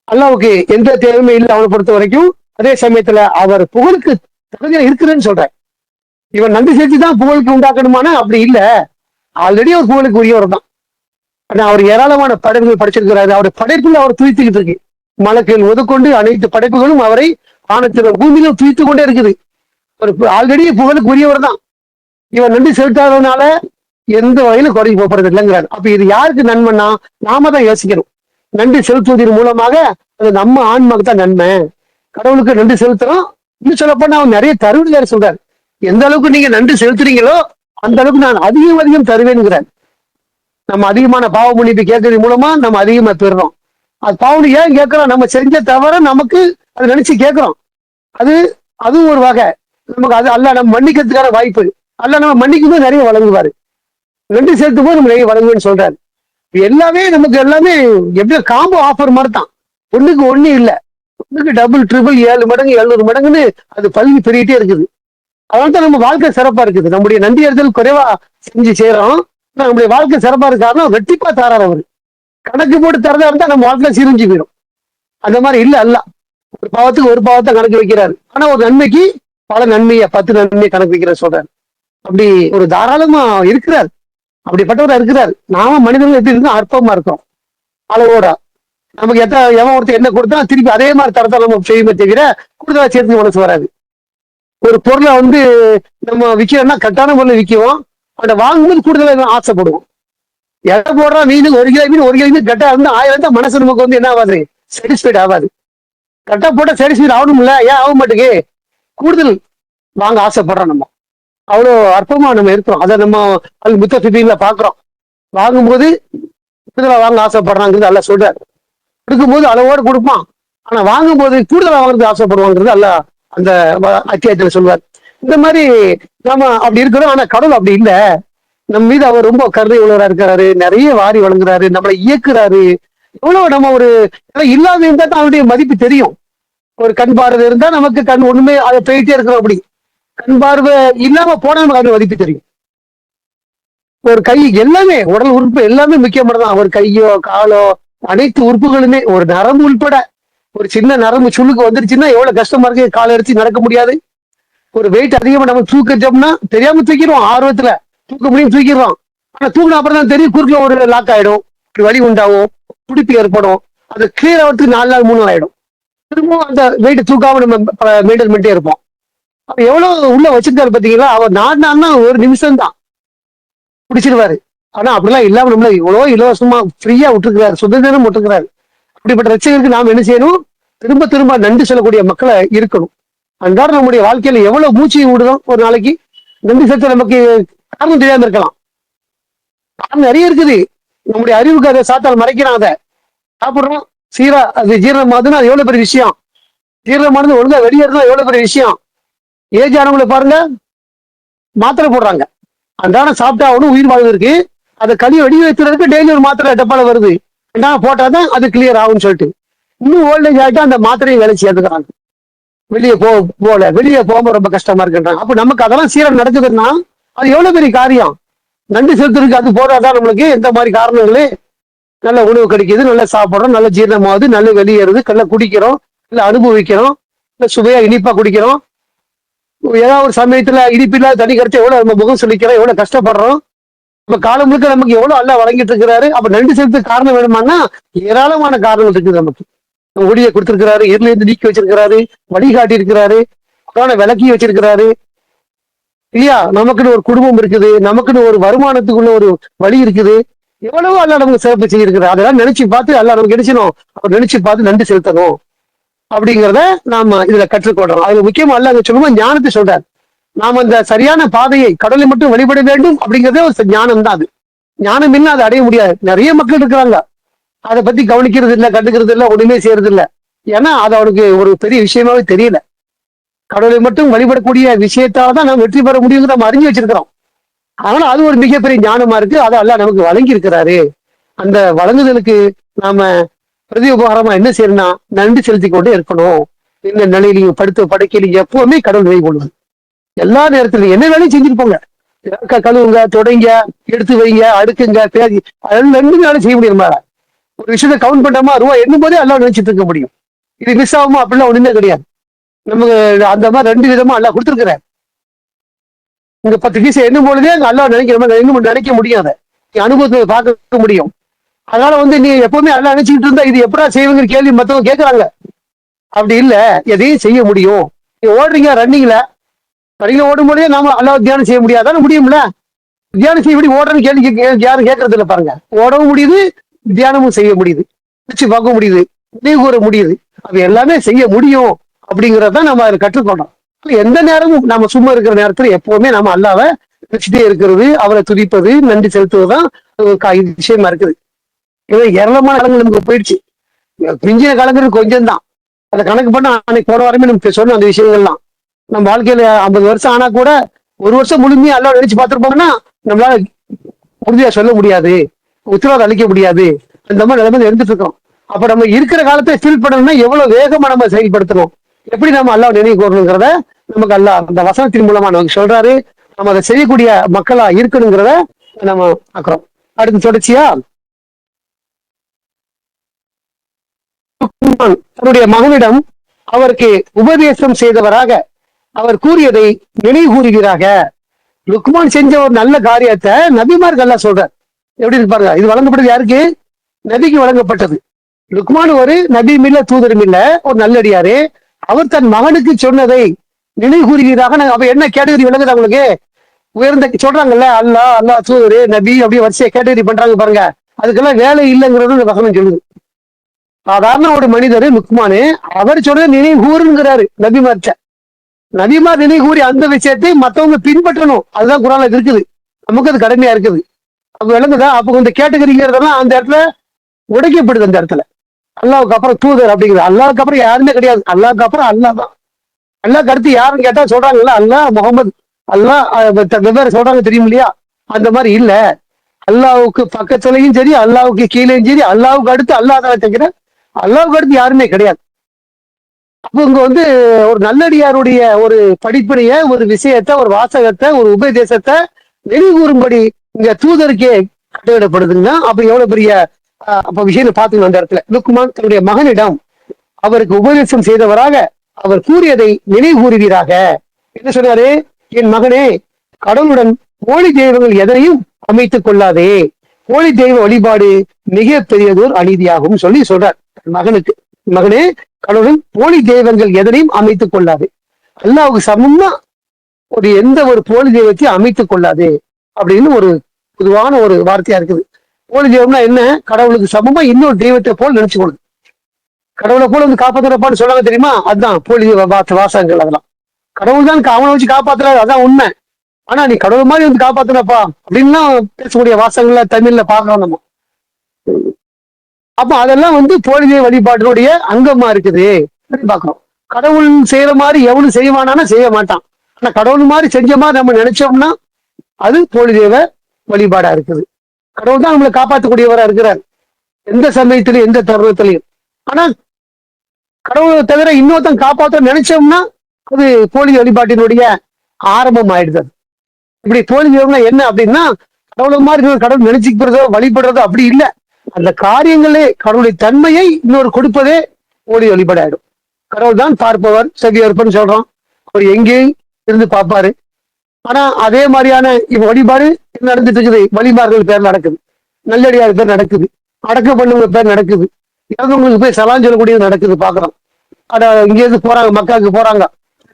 அல்லாவுக்கு எந்த தேவையுமே இல்லை அவனை பொறுத்த வரைக்கும். அதே சமயத்துல அவர் புகழுக்கு தகுதியா இருக்குதுன்னு சொல்ற. இவன் நன்றி செலுத்தி தான் புகழுக்கு உண்டாக்கணுமானா அப்படி இல்லை, ஆல்ரெடி அவர் புகழுக்கு உரியவர் தான். ஆனா அவர் ஏராளமான படைப்புகள் படிச்சிருக்கிறாரு, அவருடைய படைப்புகள் அவர் துய்த்துக்கிட்டு இருக்கு. மலக்குகள் முதற்கொண்டு அனைத்து படைப்புகளும் அவரை வானத்திலும் பூமியிலும் துய்த்து கொண்டே இருக்குது. ஒரு ஆல்ரெடி புகழுக்கு உரியவர் தான். இவன் நன்றி செலுத்தாததுனால எந்த வகையிலும் குறைஞ்சு போறது இல்லைங்கிறாரு. அப்ப இது யாருக்கு நன்மைன்னா நாம தான் யோசிக்கணும். நன்றி செலுத்துவதன் மூலமாக அது நம்ம ஆன்மாக்கு தான் நன்மை. கடவுளுக்கு நன்றி செலுத்துறோம். இன்னும் சொல்லப்போனா அவன் நிறைய தருவது சொல்றாரு. எந்த அளவுக்கு நீங்க நன்றி செலுத்துறீங்களோ அந்த அளவுக்கு நான் அதிகம் தருவேன்கிறார். நம்ம அதிகமான பாவ மன்னிப்பு கேட்கறது மூலமா நம்ம அதிகமா பெறுறோம். அது பாவம் ஏன் கேட்கிறோம்? நம்ம செஞ்ச தவிர நமக்கு அதை நினைச்சு கேட்கிறோம். அதுவும் ஒரு வகை நமக்கு அது அல்ல நம்ம மன்னிக்கிறதுக்கான வாய்ப்பு. அல்ல நம்ம மன்னிக்கும் போது நிறைய வழங்குவாரு, நன்றி செலுத்தும் போது நம்ம நிறைய வழங்குவேன்னு சொல்றாரு. எல்லாமே நமக்கு எல்லாமே எப்படியோ காம்போ ஆஃபர் மாதிரி தான். ஒண்ணுக்கு ஒண்ணு இல்ல, ஒண்ணுக்கு டபுள் ட்ரிபிள் 7 மடங்கு 700 மடங்குன்னு அது பல்வி பெருகிட்டே இருக்குது. அதனால்தான் நம்ம வாழ்க்கை சிறப்பா இருக்குது. நம்முடைய நன்றி அறிதல் குறைவா செஞ்சு செய்யறோம், நம்முடைய வாழ்க்கை சிறப்பா இருக்காருன்னா வெட்டிப்பா தாராரு அவரு. கணக்கு போட்டு தரதா இருந்தா நம்ம வாழ்க்கை சீரழிஞ்சு போயிடும். அந்த மாதிரி இல்ல, அல்ல ஒரு பாவத்துக்கு ஒரு பாவத்தை கணக்கு வைக்கிறாரு, ஆனா ஒரு நன்மைக்கு பல நன்மையை 10 நன்மையை கணக்கு வைக்கிற சொல்றாரு. அப்படி ஒரு தாராளமா இருக்கிறார், அப்படிப்பட்டவரா இருக்கிறார். நாம மனிதர்கள் எப்படி இருக்கோம்? அற்பமா இருக்கோம் அளவோட. நமக்கு எவன் ஒருத்தர் என்ன கொடுத்தா திருப்பி அதே மாதிரி தரத்தை நம்ம செய்யுமே தவிர கூடுதலா சேர்த்து மனசு வராது. ஒரு பொருளை நம்ம விற்கிறோம்னா கரெக்டான பொருளை விற்குவோம், அதை வாங்கும்போது கூடுதலாக ஆசைப்படுவோம். எடை போடுறா மீன் 1 கிலோ மீன் 1 கிலோ மீன் கரெக்டா இருந்தா 1000 தான் மனசு நமக்கு என்ன ஆகாது, சாட்டிஸ்ஃபைட் ஆகாது. கரெக்டா போட்டா சாட்டிஸ்ஃபைட் ஆகணும்ல, ஏன் ஆக மாட்டேங்கு? கூடுதல் வாங்க ஆசைப்படுறோம். நம்ம அவ்வளோ அற்பமா நம்ம இருக்கிறோம். அதை நம்ம முத்தபில பாக்குறோம். வாங்கும்போது கூடுதலா வாங்க ஆசைப்படுறாங்கிறது அல்ல சொல்றாரு. கொடுக்கும்போது அளவோடு கொடுப்பான், ஆனா வாங்கும்போது கூடுதலா வாங்குறதுக்கு ஆசைப்படுவாங்கிறது அல்ல அந்த அத்தியாயத்துல சொல்வார். இந்த மாதிரி நாம அப்படி இருக்கிறோம். ஆனா கடவுள் அப்படி இல்லை. நம்ம மீது அவர் ரொம்ப கருணை உள்ளவரா இருக்கிறாரு, நிறைய வாரி வழங்குறாரு, நம்மளை இயக்குறாரு. எவ்வளவு நம்ம ஒரு இல்லாத இருந்தா தான் அவருடைய மதிப்பு தெரியும். ஒரு கண் பார்வை இருந்தா நமக்கு கண் ஒண்ணுமே அதை போயிட்டே இருக்கிறோம். அப்படி கண் பார்வை இல்லாம போனா நமக்கு அது மதிப்பு தெரியும். ஒரு கை, எல்லாமே உடல் உறுப்பு எல்லாமே முக்கியமானதான். ஒரு கையோ காலோ அனைத்து உறுப்புகளுமே, ஒரு நரம்பு உள்பட ஒரு சின்ன நரம்பு சுள்ளுக்கு வந்துருச்சுன்னா எவ்வளவு கஷ்டமா இருக்கு. காலை அடிச்சு நடக்க முடியாது. ஒரு வெயிட் அதிகமா நம்ம தூக்கச்சோம்னா தெரியாம தூக்கிடுவோம், ஆர்வத்துல தூக்க முடியும் தூக்கிடுவோம். ஆனா தூக்கின அப்புறம் தான் தெரியும் குறுக்கில் ஒரு லாக் ஆயிடும், வலி உண்டாகும், துடிப்பு ஏற்படும். அது கிளியர் ஆகிறதுக்கு 4 நாள் 3 நாள் ஆயிடும். திரும்பவும் அந்த வெயிட் தூக்காம நம்ம மெயின்டைன் பண்ணிட்டே இருப்போம். அப்ப எவ்வளவு உள்ள வச்சிருக்காரு பாத்தீங்களா. அவர் நாடினா ஒரு நிமிஷம் தான் பிடிச்சிருவாரு. ஆனா அப்படிலாம் இல்லாம நம்மள இவ்வளவு இலவசமா ஃப்ரீயா விட்டுருக்கிறாரு, சுதந்திரம் விட்டுருக்கிறாரு. அப்படிப்பட்ட ரசிகருக்கு நாம் என்ன செய்யணும்? திரும்ப திரும்ப நன்றி சொல்லக்கூடிய மக்களை இருக்கணும். அன்றாட நம்முடைய வாழ்க்கையில எவ்வளவு மூச்சு விடுதோம் ஒரு நாளைக்கு. நன்றி செலுத்த நமக்கு காரணம் தெரியாம இருக்கலாம், காரணம் நிறைய இருக்குது. நம்முடைய அறிவுக்கு அதை சாத்தால் மறைக்கிறான். அதை சாப்பிடுறோம், சீரா அது ஜீரணமாகுதுன்னா அது எவ்வளவு பெரிய விஷயம். ஜீரணமானது ஒழுங்கா வெளியேறதும் எவ்வளவு பெரிய விஷயம். ஏஜ் ஆனவங்களை பாருங்க, மாத்திரை போடுறாங்க. அன்றாட சாப்பிட்டா ஒன்றும் உயிர் வாழ்வதற்கு அதை கழிவு வெடி வைக்கிறதுக்கு டெய்லி ஒரு மாத்திரை டப்பால வருது. போட்டாதான் அது கிளியர் ஆகும்னு சொல்லிட்டு இன்னும் ஓல்டேஜ் ஆகிட்டா அந்த மாத்திரையை வேலை சேர்த்துக்கிறாங்க. வெளியே வெளியே போகும்போது ரொம்ப கஷ்டமா இருக்குன்றாங்க. அப்ப நமக்கு அதெல்லாம் சீரம் நடக்குதுன்னா அது எவ்வளவு பெரிய காரியம். நன்றி செலுத்துறதுக்கு அது போறாதான் நம்மளுக்கு எந்த மாதிரி காரணங்களே. நல்ல உணவு கிடைக்குது, நல்லா சாப்பிட்றோம், நல்ல ஜீரணமாகுது, நல்ல வெளியேறுது, நல்லா குடிக்கிறோம், நல்லா அனுபவிக்கிறோம், நல்ல சுவையா இனிப்பா குடிக்கிறோம். ஏதாவது ஒரு சமயத்துல இனிப்பில்லாத தண்ணி கிடைச்சா எவ்வளவு நம்ம முகம் சொல்லிக்கிறோம், எவ்வளவு கஷ்டப்படுறோம். இப்ப காலம் முழுக்க நமக்கு எவ்வளவு அல்ல வழங்கிட்டு இருக்கிறாரு. அப்ப நன்றி செலுத்த காரணம் வேணுமானா ஏராளமான காரணங்கள் இருக்குது நமக்கு. ஒளியை கொடுத்திருக்கிறாரு, இருள இருந்து நீக்கி வச்சிருக்கிறாரு, வழிகாட்டி இருக்கிறாரு, விளக்கி வச்சிருக்கிறாரு இல்லையா. நமக்குன்னு ஒரு குடும்பம் இருக்குது, நமக்குன்னு ஒரு வருமானத்துக்குள்ள ஒரு வழி இருக்குது. எவ்வளவோ அல்ல நமக்கு சிறப்பு செய்யிருக்கிறார். அதெல்லாம் நினைச்சு பார்த்து அல்ல நமக்கு நினைச்சணும், அவர் நினைச்சு பார்த்து நன்றி செலுத்தணும் அப்படிங்கிறத நாம இதுல கற்றுக்கொள்றோம். அதுல முக்கியமா அல்ல அங்க சொல்லுமா ஞானத்தை சொல்றாரு. நாம அந்த சரியான பாதையை கடவுளை மட்டும் வழிபட வேண்டும் அப்படிங்கிறதே ஒரு ஞானம் தான். அது ஞானம் இல்ல அதை அடைய முடியாது. நிறைய மக்கள் இருக்கிறாங்க, அதை பத்தி கவனிக்கிறது இல்லை, கண்டுக்கிறது இல்லை, ஒண்ணுமே செய்யறது இல்லை. ஏன்னா அது அவனுக்கு ஒரு பெரிய விஷயமாவே தெரியல. கடவுளை மட்டும் வழிபடக்கூடிய விஷயத்தால்தான் நாம் வெற்றி பெற முடியுங்கிறத நம்ம அறிஞ்சு வச்சிருக்கிறோம். அதனால அது ஒரு மிகப்பெரிய ஞானமா இருக்கு. அதை எல்லாம் நமக்கு வழங்கி இருக்கிறாரு. அந்த வழங்குதலுக்கு நாம பிரதி உபகாரமா என்ன செய்யணும்னா நன்றி செலுத்தி கொண்டே இருக்கணும். இந்த நிலையிலையும் படுத்த படுக்கையிலையும் எப்பவுமே கடவுள் நிலை கொள்வது. எல்லா நேரத்திலையும் என்ன வேலையும் செஞ்சுட்டு போங்க. கழுவுங்க, தொடங்க, எடுத்து வைங்க, அடுக்குங்க, பேசி அதெல்லாம் 2 நாளும் செய்ய முடியும். ஒரு விஷயத்த கவுண்ட் பண்றோமா ரூபாய் எண்ணும் போதே எல்லாம் நினைச்சிட்டு இருக்க முடியும். இது மிஸ் ஆகுமா அப்படிலாம் ஒண்ணுமே கிடையாது. நமக்கு அந்த மாதிரி 2 விதமா எல்லாம் கொடுத்துருக்கிறார். இங்க 10 பீஸ் எண்ணும் பொழுதே நல்லா நினைக்கிற மாதிரி நினைக்க முடியாத நீ அனுபவத்தை பார்க்க முடியும். அதனால நீ எப்பவுமே எல்லாம் நினைச்சுக்கிட்டு இருந்தா இது எப்படா செய்வங்கிற கேள்வி மத்தவங்க கேட்கறாங்க. அப்படி இல்ல, எதையும் செய்ய முடியும். நீ ஓடுறீங்க, ரன்னிங்ல ஓடும் பொழுதே நாம எல்லாம் தியானம் செய்ய முடியாதானே? முடியும்ல. தியானம் செய்ய எப்படி ஓடுறன்னு கேள்வி யாரும் கேட்கறது இல்லை பாருங்க. ஓடவும் முடியுது, தியானமும் செய்ய முடியுது, வச்சு பார்க்க முடியுது, நினைவு கூற முடியுது. அது எல்லாமே செய்ய முடியும் அப்படிங்கறதான் நம்ம அதை கற்றுக்கொண்டோம். எந்த நேரமும் நம்ம சும்மா இருக்கிற நேரத்துல எப்பவுமே நம்ம அல்லாவை வச்சுட்டே இருக்கிறது, அவரை துதிப்பது, நன்றி செலுத்துவதுதான் விஷயமா இருக்குது. ஏராளமான காலங்கள் நமக்கு போயிடுச்சு. பிஞ்சின காலங்கிறது கொஞ்சம் தான். அதை கணக்கு பண்ண அன்னைக்கு போன வாரமே நமக்கு சொன்ன அந்த விஷயங்கள்லாம் நம்ம வாழ்க்கையில 50 வருஷம் ஆனா கூட 1 வருஷம் முழுமையா எல்லாம் நினைச்சு பார்த்திருப்போம்னா நம்மளால உறுதியா சொல்ல முடியாது, உத்தரவாதம் அளிக்க முடியாது. அந்த மாதிரி நிலைமை இருந்துட்டு இருக்கோம். அப்ப நம்ம இருக்கிற காலத்தை ஃபீல் பண்ணணும்னா எவ்வளவு வேகமா நம்ம செயல்படுத்தணும், எப்படி நம்ம அல்லாஹ் நினைவு கூறணுங்கிறத நமக்கு அல்லாஹ் அந்த வசனத்தின் மூலமா நமக்கு சொல்றாரு. நம்ம அதை செய்யக்கூடிய மக்களா இருக்கணுங்கிறத நம்ம ஆக்குறோம். அடுத்து தொடர்ச்சியா தன்னுடைய மகனிடம் அவருக்கு உபதேசம் செய்தவராக அவர் கூறியதை நினைவு கூறுகிறாக. லுக்மான் செஞ்ச ஒரு நல்ல காரியத்தை நபிமார்கள் எல்லாம் சொல்றார். எப்படி இருப்பாருங்க, இது வழங்கப்பட்டது யாருக்கு? நபிக்கு வழங்கப்பட்டது. லுக்மான் ஒரு நபியும் இல்ல, தூதரும் இல்ல, ஒரு நல்லடியாரு. அவர் தன் மகனுக்கு சொன்னதை நினைவு கூறுகிறாக. அப்ப என்ன கேட்டகரி விளங்குது அவங்களுக்கு? உயர்ந்த சொல்றாங்கல்ல, அல்லா அல்லா தூதரு நபி அப்படியே வரிசையை கேட்டகரி பண்றாங்க பாருங்க. அதுக்கெல்லாம் வேலை இல்லைங்கிறது இந்த வசனம் சொல்லுது. சாதாரண ஒரு மனிதர் லுக்மானு அவர் சொன்னதை நினைவு கூறுங்கிறாரு நபிமார்ட்ட. நபிமார் நினைவு கூறி அந்த விஷயத்தை மற்றவங்க பின்பற்றணும். அதுதான் குரான்ல இருக்குது. நமக்கு அது கடமையா இருக்குது. அப்ப விளங்குதா? அப்ப இந்த கேட்டகரிங்கிறதெல்லாம் அந்த இடத்துல உடைக்கப்படுது. அந்த இடத்துல அல்லாவுக்கு அப்புறம் தூதர் அப்படிங்கிறது. அல்லாவுக்கு அப்புறம் யாருமே கிடையாது. அல்லாவுக்கு அப்புறம் அல்லா தான். அல்லாஹ்க்கு அடுத்து யாருன்னு கேட்டா சொல்றாங்கல்ல அல்லாஹ் முகமது அல்லாஹ் வெவ்வேறு சொல்றாங்க தெரியும் இல்லையா? அந்த மாதிரி இல்ல. அல்லாஹ்வுக்கு பக்கத்துலயும் சரி, அல்லாஹ்வுக்கு கீழேயும் சரி, அல்லாஹ்வுக்கு அடுத்து அல்லாஹ் தான் தவிர அல்லாஹ்வுக்கு அடுத்து யாருமே கிடையாது. அப்போ இங்க வந்து ஒரு நல்லடியாருடைய ஒரு படிப்பினைய, ஒரு விஷயத்த, ஒரு வாசகத்தை, ஒரு உபதேசத்தை நினைவுகூரும்படி இங்க தூதருக்கே கட்டளையிடப்படுதுன்னா அப்ப எவ்வளவு பெரிய அப்ப விஷயம் பாத்துக்கணும். அந்த இடத்துல லுக்மான் தன்னுடைய மகனிடம் அவருக்கு உபதேசம் செய்தவராக அவர் கூறியதை நினைவு கூறுவீராக. என்ன சொன்னாரு? என் மகனே, கடவுளுடன் போலி தெய்வங்கள் எதனையும் அமைத்துக் கொள்ளாதே. போலி தெய்வ வழிபாடு மிக பெரியதோர் அநீதியாகும் சொல்லி சொல்றார் மகனுக்கு. மகனே, கடவுளுடன் போலி தெய்வங்கள் எதனையும் அமைத்துக் கொள்ளாது. அல்லாஹ்வுக்கு சமமா ஒரு எந்த ஒரு போலி தெய்வத்தையும் அமைத்துக் கொள்ளாது அப்படின்னு ஒரு பொதுவான ஒரு வார்த்தையா இருக்குது. போலி தெய்வம்னா என்ன? கடவுளுக்கு சமமா இன்னொரு தெய்வத்தை போல் நினைச்சுக்கொள்ளுது. கடவுளை போல வந்து காப்பாத்துறப்பான்னு சொல்லாங்க தெரியுமா? அதுதான் போலி வாசகங்கள். அதெல்லாம் கடவுள் தான் அவனை வச்சு காப்பாத்துறாரு, அதான் உண்மை. ஆனா நீ கடவுள் மாதிரி வந்து காப்பாத்துனப்பா அப்படின்லாம் பேசக்கூடிய வாசகங்கள்ல தமிழ்ல பாக்குறோம் நம்ம. அப்ப அதெல்லாம் வந்து போலி தெய்வ வழிபாட்டினுடைய அங்கமா இருக்குது அப்படின்னு பாக்குறோம். கடவுள் செய்யற மாதிரி எவனும் செய்வானா? செய்ய மாட்டான். ஆனா கடவுள் மாதிரி செஞ்ச மாதிரி நம்ம நினைச்சோம்னா அது போலி தெய்வ வழிபாடா இருக்குது. கடவுள் தான் நம்மளை காப்பாற்றக்கூடியவரா இருக்கிறார் எந்த சமயத்திலையும் எந்த தருணத்திலையும். ஆனா கடவுளை தவிர இன்னொருத்தன் காப்பாற்ற நினைச்சோம்னா அது போலி வழிபாட்டினுடைய ஆரம்பம் ஆயிடுது. இப்படி போலி தெய்வம்னா என்ன அப்படின்னா, கடவுளை மாதிரி கடவுள் நினைச்சுக்கிறதோ வழிபடுறதோ அப்படி இல்லை. அந்த காரியங்களே கடவுளுடைய தன்மையை இன்னொரு கொடுப்பதே போலி வழிபாடாயிடும். கடவுள் தான் பார்ப்பவர் செவியற்பன்னு சொல்றோம். அவர் எங்கேயும் இருந்து பார்ப்பாரு. ஆனா அதே மாதிரியான இப்ப வழிபாடு நடந்துட்டு இருக்குது. வழிபாடுகள் பேர் நடக்குது, நல்லடியார் பேர் நடக்குது, அடக்க பண்ணுங்க பேர் நடக்குது, இறந்தவங்களுக்கு போய் சலான் சொல்லக்கூடியது நடக்குது பாக்குறோம். அட இங்க இருந்து போறாங்க, மக்காவுக்கு போறாங்க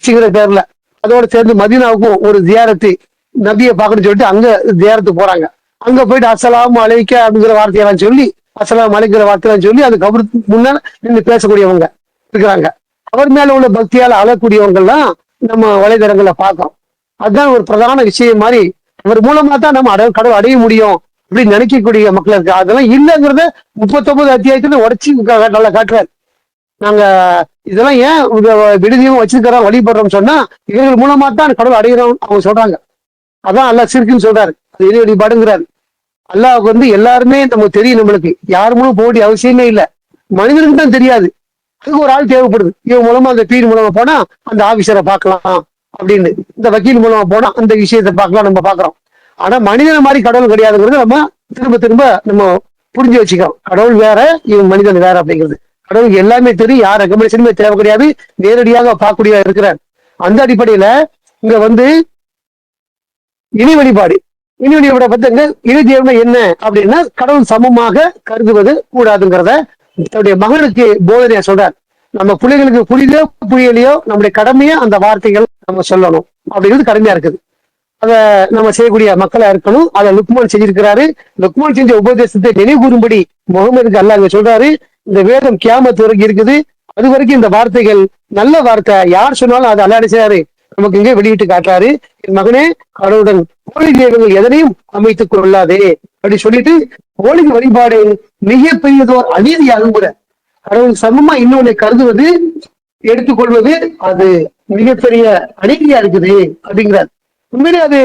சிங்கிற பேர்ல. அதோட சேர்ந்து மதீனாவுக்கும் ஒரு ஜியாரத்து, நபியை பார்க்கணும்னு சொல்லிட்டு அங்க ஜியாரத்து போறாங்க. அங்க போயிட்டு அஸ்ஸலாமு அலைக்க அப்படிங்கிற வார்த்தையெல்லாம் சொல்லி, அஸ்ஸலாமு அலைக்கிற வார்த்தையெல்லாம் சொல்லி அது கபருக்கு முன்னால நின்று பேசக்கூடியவங்க இருக்கிறாங்க. அவர் மேல உள்ள பக்தியால அழக்கூடியவங்க எல்லாம் நம்ம வலைதளங்களை பார்க்கிறோம். அதுதான் ஒரு பிரதான விஷயம் மாதிரி. அவர் மூலமா தான் நம்ம கடவுள் அடைய முடியும் அப்படின்னு நினைக்கக்கூடிய மக்கள் இருக்கு. அதெல்லாம் இல்லைங்கிறத 39 அத்தியாயத்துல உடச்சி நல்லா காட்டுறாரு. நாங்க இதெல்லாம் ஏன் விடுதியும் வச்சிருக்கிறோம் வழிபடுறோம் சொன்னா இவர்கள் மூலமா தான் கடவுள் அடைகிறோம் அவங்க சொல்றாங்க. அதான் அல்லாஹ் சிறுக்குன்னு சொல்றாரு, அது இறை வழிபாடுங்கிறாரு. அல்லாஹ்வுக்கு வந்து எல்லாருமே நமக்கு தெரியும். நம்மளுக்கு யார் மூலம் போக வேண்டிய அவசியமே இல்லை. மனிதனுக்கு தான் தெரியாது. அதுக்கு ஒரு ஆள் தேவைப்படுது. இவன் மூலமா அந்த பீர் மூலமா போனா அந்த ஆபீசரை பார்க்கலாம் அப்படின்னு, இந்த வக்கீல் மூலமா போனா அந்த விஷயத்தை பார்க்கலாம் நம்ம பாக்குறோம். ஆனா மனிதனை மாதிரி கடவுள் கிடையாதுங்கிறது நம்ம திரும்ப திரும்ப நம்ம புரிஞ்சு வச்சுக்கிறோம். கடவுள் வேற, இவன் மனிதன் வேற அப்படிங்கிறது. கடவுளுக்கு எல்லாமே தெரியும், யார் ரெக்கமெண்டேஷனுமே தேவை கிடையாது, நேரடியாக பார்க்கக்கூடிய இருக்கிறார். அந்த அடிப்படையில இங்க வந்து இணை வழிபாடு, இணை வழிபாடை பத்தி இணை தேவனை என்ன அப்படின்னா கடவுள் சமமாக கருதுவது கூடாதுங்கிறத தன்னுடைய மகனுக்கு போதனையா சொல்றார். நம்ம பிள்ளைகளுக்கு புரியலையோ புரியலையோ நம்முடைய கடமையா அந்த வார்த்தைகள் நம்ம சொல்லணும் அப்படிங்கிறது கடமையா இருக்குது. அதை நம்ம செய்யக்கூடிய மக்களா இருக்கணும். அதை லுக்மான் செஞ்சிருக்கிறாரு. லுக்மான் செஞ்ச உபதேசத்தை நினைவு கூறும்படி முகமதுக்கு அல்லாஹ் சொல்றாரு, இந்த வேதம் கியாமத் வரைக்கும் இருக்குது, அது வரைக்கும் இந்த வார்த்தைகள் நல்ல வார்த்தை, யார் சொன்னாலும் அதை அல்லாஹ் செய்யாரு நமக்கு இங்கே வெளியிட்டு காட்டுறாரு. என் மகனே, கடவுளுடன் போலி தெய்வங்கள் எதனையும் அமைத்துக் கொள்ளாதே அப்படி சொல்லிட்டு, போலி வழிபாடு மிகப்பெரியதோர் அநீதியாகும் கூட. கடவுள் சமமா இன்னொன்னை கருதுவது, எடுத்துக்கொள்வது, அது மிகப்பெரிய அநீதியா இருக்குது அப்படிங்கிறார். உண்மையிலே அது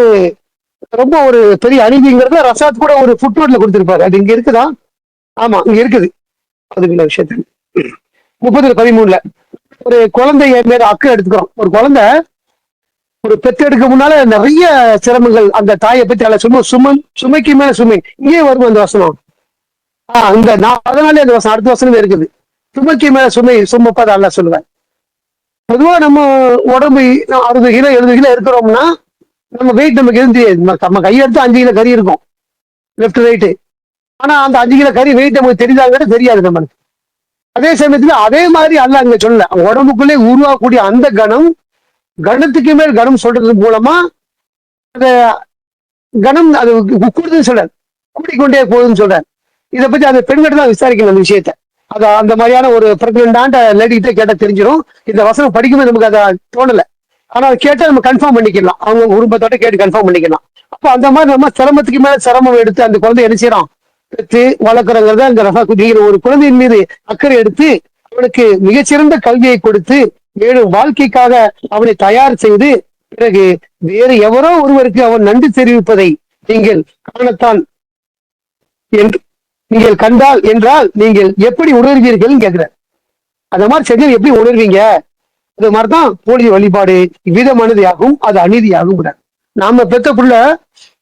ரொம்ப ஒரு பெரிய அநீதிங்கிறத ரசாத் கூட ஒரு ஃபுட்நோட்ல கொடுத்திருப்பாரு. அது இங்க இருக்குதா? ஆமா, இங்க இருக்குது. அதுக்குள்ள விஷயத்த 30:13 ஒரு குழந்தைய மேல அக்கறை எடுத்துக்கிறோம். ஒரு குழந்தை ஒரு பெத்தெடுக்க முன்னால நிறைய சிரமங்கள் அந்த தாயை பத்தி அல்ல சுமன் சுமைக்கு மேல சுமை. இங்கே வரும் அந்த வசனம். அந்த அதனாலே அந்த வசனம் அடுத்த வசனமே இருக்குது. சுமைக்கு மேல சுமை சுமப்பதை அல்ல சொல்லுவேன். பொதுவா நம்ம உடம்பு 60 கிலோ 70 கிலோ இருக்கிறோம்னா நம்ம வெயிட் நமக்கு எதுவும் தெரியாது. நம்ம கையெடுத்து 5 கிலோ கறி இருக்கும், லெப்ட் ரைட்டு. ஆனா அந்த 5 கிலோ கறி வெயிட் நமக்கு தெரியுதாங்கிறது தெரியாது நம்மளுக்கு. அதே சமயத்துல அதே மாதிரி அல்ல அங்க சொல்ல, உடம்புக்குள்ளே உருவாக்கக்கூடிய அந்த கணத்துக்கு மேல் கணம் சொல்றது மூலமா அந்த கணம் அது கூடுதுன்னு சொல்றாரு, கூட்டிக்கொண்டே போகுதுன்னு சொல்றாரு. இதை பத்தி அந்த பெண்கிட்ட தான் விசாரிக்கணும் அந்த விஷயத்த. அது அந்த மாதிரியான ஒரு பிரெக்னென்ட் லேடிகிட்ட கேட்டா தெரிஞ்சிடும். இந்த வசனம் படிக்கும்போது நமக்கு அதை தோணலை, ஆனா அதை கேட்டா நம்ம கன்ஃபார்ம் பண்ணிக்கலாம், அவங்க குடும்பத்தோட கேட்டு கன்ஃபார்ம் பண்ணிக்கலாம். அப்போ அந்த மாதிரி நம்ம சிரமத்துக்கு மேல சிரமம் எடுத்து அந்த குழந்தை என்ன செய்யறோம், பெற்று வளர்க்குறங்கிறத அந்த ரசா குதிக்கிற ஒரு குழந்தையின் மீது அக்கறை எடுத்து அவனுக்கு மிகச்சிறந்த கல்வியை கொடுத்து மேலும் வாழ்க்கைக்காக அவனை தயார் செய்து பிறகு வேறு எவரோ ஒருவருக்கு அவன் நன்றி தெரிவிப்பதை நீங்கள் காணத்தான் என்று நீங்கள் கண்டால் என்றால் நீங்கள் எப்படி உணர்வீர்கள் கேட்கிறார். அந்த மாதிரி செஞ்சு எப்படி உணர்வீங்க? அது மாதிரிதான் போலி வழிபாடு விதமானது ஆகும், அது அநீதியாகும். நாம பெத்த புள்ள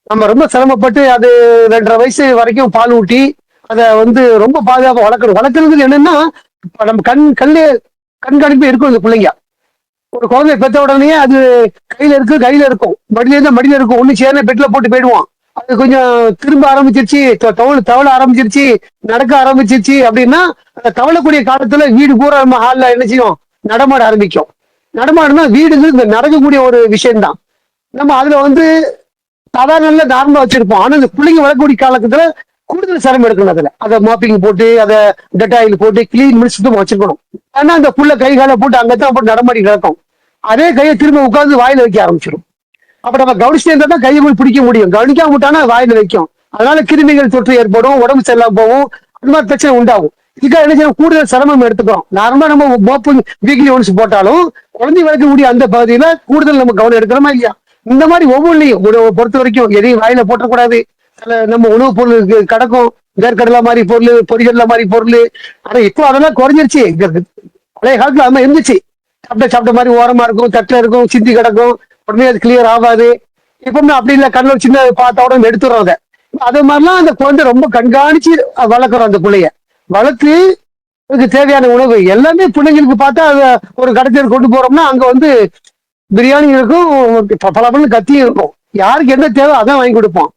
நம்ம ரொம்ப சிரமப்பட்டு அது 2.5 வயசு வரைக்கும் பால் ஊட்டி அதை ரொம்ப பாதுகாப்பா வளர்க்கணும். வளர்க்கறது என்னன்னா நம்ம கண்காணிப்பு இருக்கும். இந்த பிள்ளைங்க ஒரு குழந்தை பெத்த உடனே அது கையில இருக்கும், மடியில இருந்தா மடியில இருக்கும், ஒண்ணு சேர்ந்த பெட்ல போட்டு போயிடுவான். அது கொஞ்சம் திரும்ப ஆரம்பிச்சிருச்சு, தவள ஆரம்பிச்சிருச்சு, நடக்க ஆரம்பிச்சிருச்சு அப்படின்னா அந்த தவளக்கூடிய காலத்துல வீடு பூரா நம்ம ஹால்ல என்ன செய்யும், நடமாட ஆரம்பிக்கும். நடமாடுனா வீடுங்கிறது இந்த நடக்கக்கூடிய ஒரு விஷயம்தான். நம்ம அதுல சாதாரண நார்மலா வச்சிருப்போம். ஆனா இந்த பிள்ளைங்க வளரக்கூடிய காலத்துல கூடுதல் சிரமம் எடுக்கணும். அதை மாப்பிங் போட்டு அதை டெட்டாயில் போட்டு கிளீன் பண்ணி சுத்தமா வச்சிருக்கணும். ஆனா அந்த புள்ள கை காலை போட்டு அங்கதான் போட்டு நடமாடி நடக்கும். அதே கையை திரும்ப உட்கார்ந்து வாயில வைக்க ஆரம்பிச்சிடும். அப்ப நம்ம கவனிச்சுட்டு இருந்தா தான் கையை போய் பிடிக்க முடியும். கவனிக்காம விட்டானா வாயில வைக்கும். அதனால கிருமிகள் தொற்று ஏற்படும், உடம்பு சரியில்லாம போகும், அந்த மாதிரி பிரச்சனை உண்டாகும். இதுக்காக என்ன செய்யணும், கூடுதல் சிரமம் எடுத்துக்கிறோம். நார்மலா நம்ம மோப்பு வீக்லி ஒன்ஸ் போட்டாலும் குழந்தை வளர்க்கக்கூடிய அந்த பகுதியில கூடுதல் நம்ம கவனம் எடுக்கிறோமா இல்லையா? இந்த மாதிரி ஒவ்வொன்றையும் உணவை பொறுத்த வரைக்கும் எதையும் வாயில போட்டக்கூடாது. சில நம்ம உணவுப் பொருளுக்கு கிடக்கும், வேர்க்கடலை மாதிரி பொருள், பொரிகடலை மாதிரி பொருள். ஆனா இப்போ அதெல்லாம் குறைஞ்சிருச்சு. பழைய காலத்துல அது மாதிரி இருந்துச்சு. சாப்பிட்ட மாதிரி ஓரமா இருக்கும், தட்டுல இருக்கும், சிந்தி கிடக்கும், உடனே அது கிளியர் ஆகாது. இப்பவுமே அப்படி இல்லை, கண்ணில் சின்ன பார்த்த உடனே எடுத்துறோம் அதை. அது மாதிரிலாம் அந்த குழந்தை ரொம்ப கண்காணிச்சு வளர்க்குறோம். அந்த பிள்ளைய வளர்த்து அதுக்கு தேவையான உணவு எல்லாமே பிள்ளைங்களுக்கு பார்த்தா அதை ஒரு கடத்தில கொண்டு போறோம்னா அங்க பிரியாணி இருக்கும், பல பண்ணு கத்தியும் இருக்கும். யாருக்கு என்ன தேவை அதான் வாங்கி கொடுப்போம்.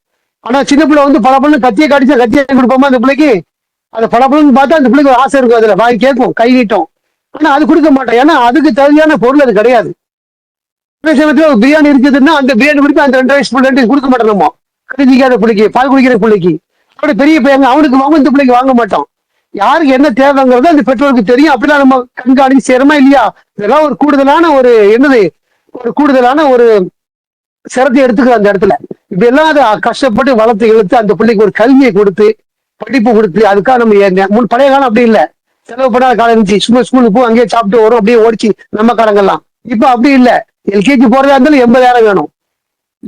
ஆனா சின்ன பிள்ளை பல பண்ணு கத்தியை காட்டிச்சா கத்தியை வாங்கி கொடுப்போமா அந்த பிள்ளைக்கு? அதை பல பண்ணுன்னு பார்த்தா அந்த பிள்ளைக்கு ஒரு ஆசை இருக்கும், அதுல வாங்கி கேட்கும், கை நீட்டும். ஆனா அது கொடுக்க மாட்டோம், ஏன்னா அதுக்கு தேவையான பொருள் அது கிடையாது. சமயத்துல ஒரு பிரியாணி இருக்குதுன்னா அந்த பிரியாணி கொடுத்து அந்த 2 வயசு 2 வயசு கொடுக்க மாட்டோம். நம்ம கருதிக்காத பிள்ளைக்கு, பால் குடிக்கிற பிள்ளைக்கு, அப்படி பெரிய பையன் அவனுக்கு வாங்க, இந்த பிள்ளைக்கு வாங்க மாட்டோம். யாருக்கு என்ன தேவைங்கிறத அந்த பெற்றோருக்கு தெரியும். அப்படிலாம் நம்ம கண்காணிச்சு சேரமா இல்லையா? இதெல்லாம் ஒரு கூடுதலான ஒரு கூடுதலான ஒரு சிரத்தை எடுத்துக்கிற அந்த இடத்துல. இப்படி எல்லாம் அதை கஷ்டப்பட்டு வளர்த்து இழுத்து அந்த பிள்ளைக்கு ஒரு கல்வியை கொடுத்து படிப்பு கொடுத்து அதுக்காக நம்ம பழைய காலம் அப்படி இல்லை, செலவு பண்ணாத காலம் இருந்துச்சு. சும்மா ஸ்கூலுக்கு போ, அங்கேயே சாப்பிட்டு வரும், அப்படியே ஓடிச்சு நம்ம காலங்கள்லாம். இப்ப அப்படி இல்லை. எல்கேஜி போறதா இருந்தாலும் 80,000 வேணும்.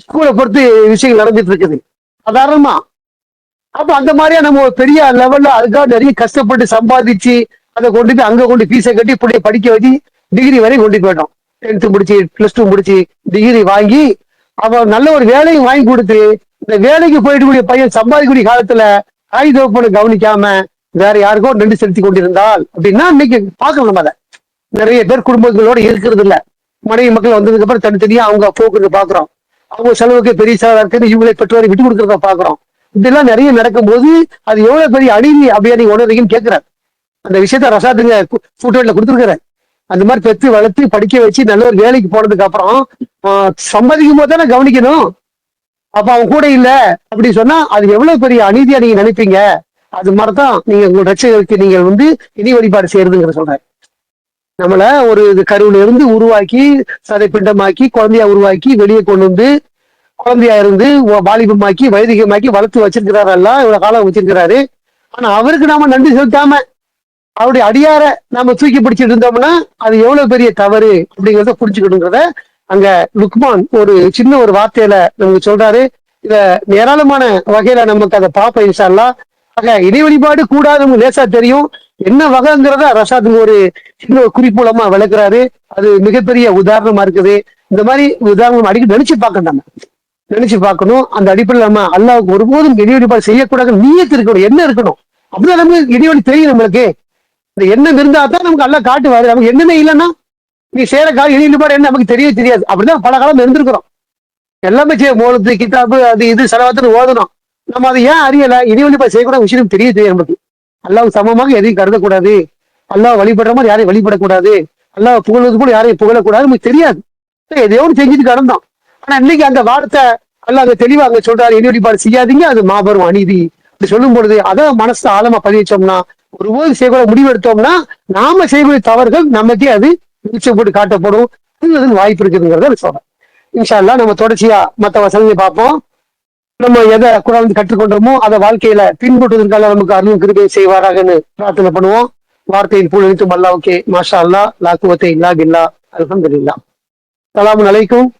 ஸ்கூலை பொறுத்து விஷயங்கள் நடந்துட்டு இருக்குது சாதாரணமா. அப்ப அந்த மாதிரியா நம்ம ஒரு பெரிய லெவல்ல அதுக்காக நிறைய கஷ்டப்பட்டு சம்பாதிச்சு அதை கொண்டு போய் அங்க கொண்டு ஃபீஸை கட்டி பிள்ளைய படிக்க வச்சு டிகிரி வரை கொண்டு போயிட்டோம். 10th முடிச்சு +2 முடிச்சு டிகிரி வாங்கி அவன் நல்ல ஒரு வேலையும் வாங்கி கொடுத்து இந்த வேலைக்கு போயிட்டு கூடிய பையன் சம்பாதிக்கக்கூடிய காலத்துல தாய் தகப்பனை கவனிக்காம வேற யாருக்கோ நன்றி செலுத்தி கொண்டிருந்தால் அப்படின்னா இன்னைக்கு பார்க்கணும். நம்ம அதை நிறைய பேர் குடும்பங்களோட இருக்கிறது இல்ல. மனைவி மக்கள் வந்ததுக்கு அப்புறம் தனித்தனியா அவங்க போக்குறது பாக்குறோம். அவங்க செலவுக்கு பெரிய செலவா இருக்குன்னு இவங்களை பெற்றோரை விட்டு கொடுக்கறத பாக்குறோம். இதெல்லாம் நிறைய நடக்கும்போது அது எவ்வளவு பெரிய அநீதி அப்படியே நீங்க உணர்றீங்கன்னு கேட்கிறார். அந்த விஷயத்த ரசாத்துங்க ஃபுட்வேர்ல கொடுத்துருக்காரு. அந்த மாதிரி பெற்று வளர்த்து படிக்க வச்சு நல்ல ஒரு வேலைக்கு போனதுக்கு அப்புறம் சம்பாதிக்கும் போது தானே கவனிக்கணும். அப்ப அவன் கூட இல்ல அப்படி சொன்னா அது எவ்வளவு பெரிய அநீதியா நீங்க நினைப்பீங்க. அது மாதிரிதான் நீங்க உங்க ரட்சகருக்கு நீங்க இணை வழிபாடு செய்யறதுங்கிற சொல்றேன். நம்மள ஒரு கருவில இருந்து உருவாக்கி சதை பிண்டமாக்கி குழந்தையா உருவாக்கி வெளியே கொண்டு குழந்தையா இருந்து வாலிபமாக்கி வைதிகமாக்கி வளர்த்து வச்சிருக்கிறாரு, எல்லாம் இவ்வளவு காலம் வச்சிருக்கிறாரு. ஆனா அவருக்கு நாம நன்றி செலுத்தாம அவருடைய அடியார நாம தூக்கி பிடிச்சிட்டு இருந்தோம்னா அது எவ்வளவு பெரிய தவறு அப்படிங்கிறத புரிஞ்சுக்கணுங்கிறத அங்க லுக்மான் ஒரு சின்ன ஒரு வார்த்தையில நமக்கு சொல்றாரு. இத ஏராளமான வகையில நமக்கு அதை பார்ப்போம் இன்ஷா அல்லாஹ். ஆக இணை வழிபாடு கூடாது நமக்கு லேசா தெரியும், என்ன வகைங்கிறத ரஷாத் ஒரு சின்ன ஒரு குறிப்பூலமா விளக்குறாரு. அது மிகப்பெரிய உதாரணமா இருக்குது. இந்த மாதிரி உதாரணம் அடிக்கடி நினைச்சு பார்க்கணும். அந்த அடிப்படையில் நம்ம அல்லாவுக்கு ஒருபோதும் இணை வழிபாடு செய்யக்கூடாது நீயத்து இருக்கணும், என்ன இருக்கணும். அப்படிதான் நமக்கு இடைவெளி தெரியும். நம்மளுக்கு இந்த எண்ணம் இருந்தா தான் நமக்கு அல்லா காட்டுவாரு. நமக்கு என்னமே இல்லைன்னா நீ சேர காலம் இணை வழிபாடு என்ன நமக்கு தெரியாது. அப்படிதான் பல காலம் இருந்திருக்கிறோம். எல்லாமே மோலத்து கிதாபு அது இது செலவாத்துன்னு ஓதணும். நம்ம அதை ஏன் அறியல? இணை வழிபாடு செய்யக்கூடாத விஷயம் தெரியும் நமக்கு. அல்லாவுக்கு சமமாக எதையும் கருதக்கூடாது, அல்லாஹ் வழிபடுற மாதிரி யாரையும் வழிபடக்கூடாது, அல்லாஹ் புகழ்வது போல யாரையும் புகழக்கூடாது நமக்கு தெரியாது. எதையோ செஞ்சுட்டு கடந்தோம். ஆனா இன்னைக்கு அந்த வார்த்தை அல்லாஹ் அங்க தெளிவா அங்க சொல்றாரு, இணை வழிபாடு செய்யாதீங்க, அது மாபெரும் அநீதி. அப்படி சொல்லும் பொழுது அதான் மனசு ஆழமா பதிவிச்சோம்னா ஒருபோது செய்யக்கூட முடிவு எடுத்தோம்னா நாம செய்யக்கூடிய தவறுகள் நமக்கே அது வெளிச்சம் போட்டு காட்டப்படும். வாய்ப்பு இருக்குதுங்கிறத சொல்றேன். இன்ஷா அல்லாஹ் நம்ம தொடர்ச்சியா மற்ற வசனங்களை பார்ப்போம். நம்ம எதை குரான் கற்றுக்கொண்டோமோ அதை வாழ்க்கையில பின்பற்றுவதற்காக நமக்கு அருளும் கிருபை செய்வாராகன்னு பிரார்த்தனை பண்ணுவோம். வார்த்தையின் பூ நினைத்தும் அல்லாவுக்கே மாஷா அல்லா லா குவத்தை இல்லா பில்லா. அல்ஹம்துலில்லாஹ். ஸலாமு அலைக்கும்.